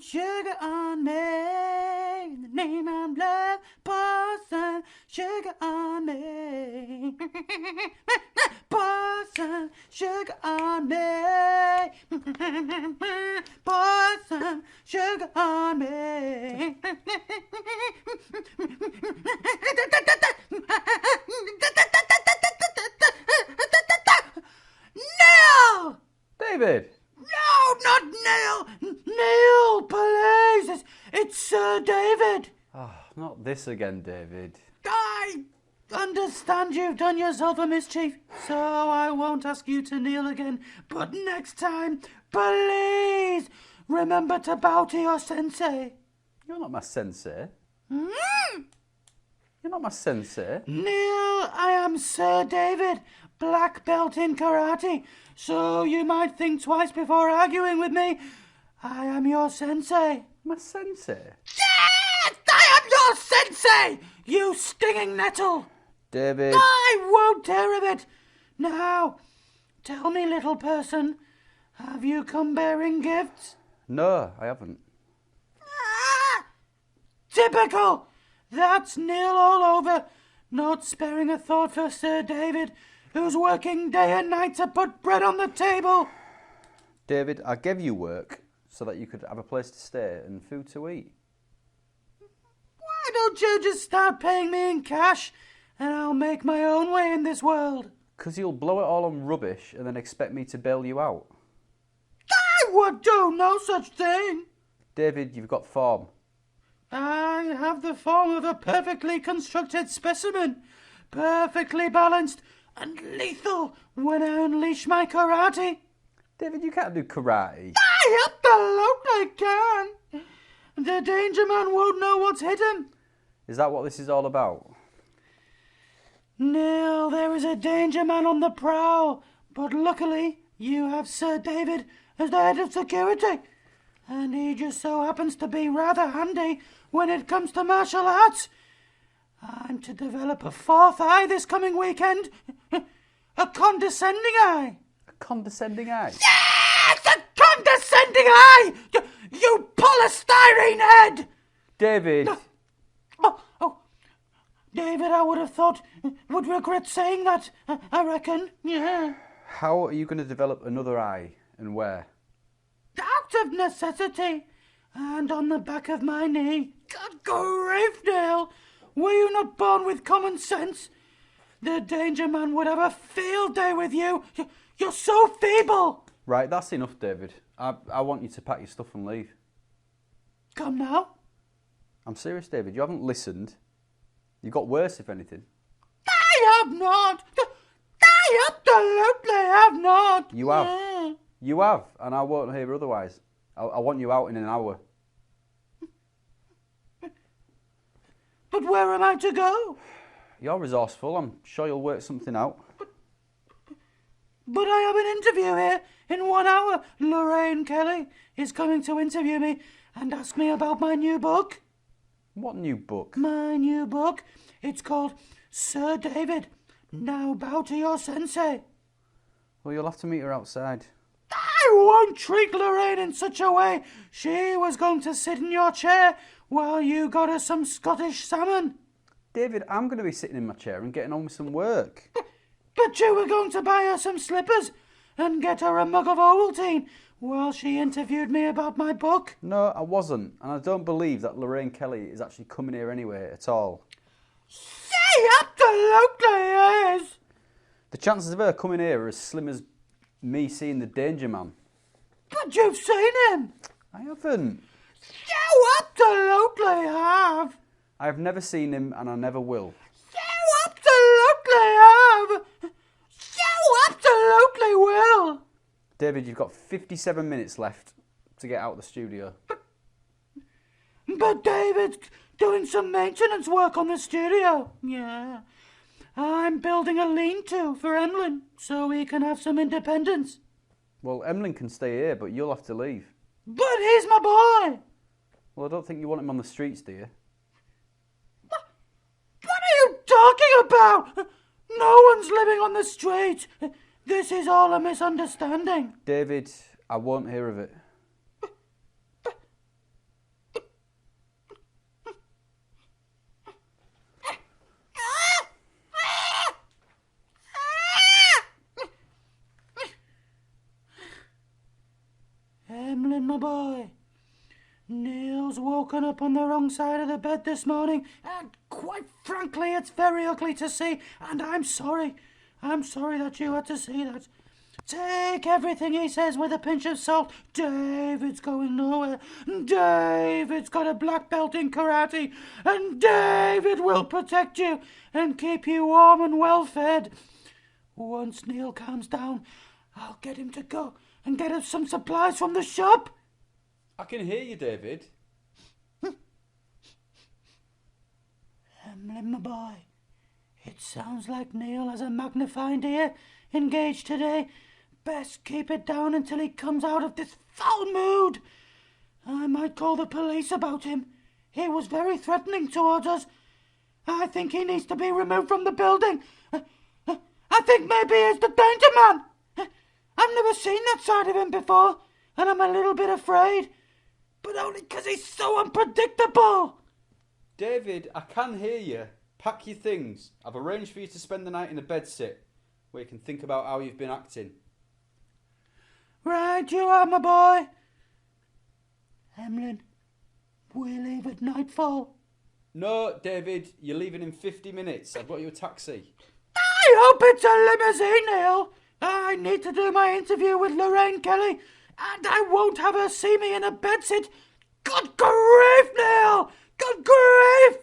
sugar on me. In the name of love, pour some sugar on me. Pour some sugar on me. Pour some sugar on me. Neil! David! No, not Neil! Neil, please! It's Sir David! Oh, not this again, David. I understand you've done yourself a mischief, so I won't ask you to kneel again. But next time, please remember to bow to your sensei. You're not my sensei. Mm? You're not my sensei. Neil, I am Sir David, black belt in karate, so you might think twice before arguing with me. I am your sensei. My sensei? Yes, I am your sensei, you stinging nettle. David. I won't hear of it. Now, tell me, little person, have you come bearing gifts? No, I haven't. Ah, typical. That's Neil all over, not sparing a thought for Sir David, who's working day and night to put bread on the table. David, I gave you work so that you could have a place to stay and food to eat. Why don't you just start paying me in cash and I'll make my own way in this world? 'Cause you'll blow it all on rubbish and then expect me to bail you out. I would do no such thing. David, you've got form. I have the form of a perfectly constructed specimen, perfectly balanced and lethal when I unleash my karate. David, you can't do karate. I absolutely can. The danger man won't know what's hit him. Is that what this is all about? Neil, there is a danger man on the prowl, but luckily you have Sir David as the head of security, and he just so happens to be rather handy when it comes to martial arts. I'm to develop a fourth eye this coming weekend. A condescending eye. A condescending eye? Yes, a condescending eye! You polystyrene head! David! Oh, David, I would have thought, would regret saying that, I reckon, yeah. How are you going to develop another eye and where? Out of necessity, and on the back of my knee. Good grief, Neil! Were you not born with common sense? The danger man would have a field day with you. You're so feeble. Right, that's enough, David. I want you to pack your stuff and leave. Come now. I'm serious, David. You haven't listened. You got worse, if anything. I have not. I absolutely have not. You have. Yeah. You have, and I won't hear otherwise. I want you out in an hour. But where am I to go? You're resourceful. I'm sure you'll work something out. But I have an interview here in 1 hour. Lorraine Kelly is coming to interview me and ask me about my new book. What new book? My new book. It's called Sir David, Now Bow to Your Sensei. Well, you'll have to meet her outside. I won't treat Lorraine in such a way. She was going to sit in your chair while you got her some Scottish salmon. David, I'm going to be sitting in my chair and getting on with some work. But you were going to buy her some slippers and get her a mug of Ovaltine while she interviewed me about my book. No, I wasn't. And I don't believe that Lorraine Kelly is actually coming here anyway at all. She absolutely is. The chances of her coming here are as slim as me seeing the danger man. But you've seen him. I haven't. You absolutely have. I've never seen him and I never will. You absolutely have. You absolutely will. David, you've got 57 minutes left to get out of the studio. But David's doing some maintenance work on the studio. Yeah. I'm building a lean-to for Emlyn so he can have some independence. Well, Emlyn can stay here, but you'll have to leave. But he's my boy. Well, I don't think you want him on the streets, do you? What are you talking about? No one's living on the street. This is all a misunderstanding. David, I won't hear of it. boy. Neil's woken up on the wrong side of the bed this morning, and quite frankly, it's very ugly to see, and I'm sorry. I'm sorry that you had to see that. Take everything he says with a pinch of salt. David's going nowhere. David's got a black belt in karate, and David will protect you and keep you warm and well fed. Once Neil calms down, I'll get him to go and get us some supplies from the shop. I can hear you, David. Emlyn, my boy, it sounds like Neil has a magnifying ear engaged today. Best keep it down until he comes out of this foul mood. I might call the police about him. He was very threatening towards us. I think he needs to be removed from the building. I think maybe he's the danger man. I've never seen that side of him before, and I'm a little bit afraid. But only 'cause he's so unpredictable. David, I can hear you. Pack your things. I've arranged for you to spend the night in a bedsit where you can think about how you've been acting. Right you are, my boy. Emlyn, we leave at nightfall. No, David, you're leaving in 50 minutes. I've got you a taxi. I hope it's a limousine, Neil. I need to do my interview with Lorraine Kelly, and I won't have her see me in a bedsit. Good grief, Neil! Good grief!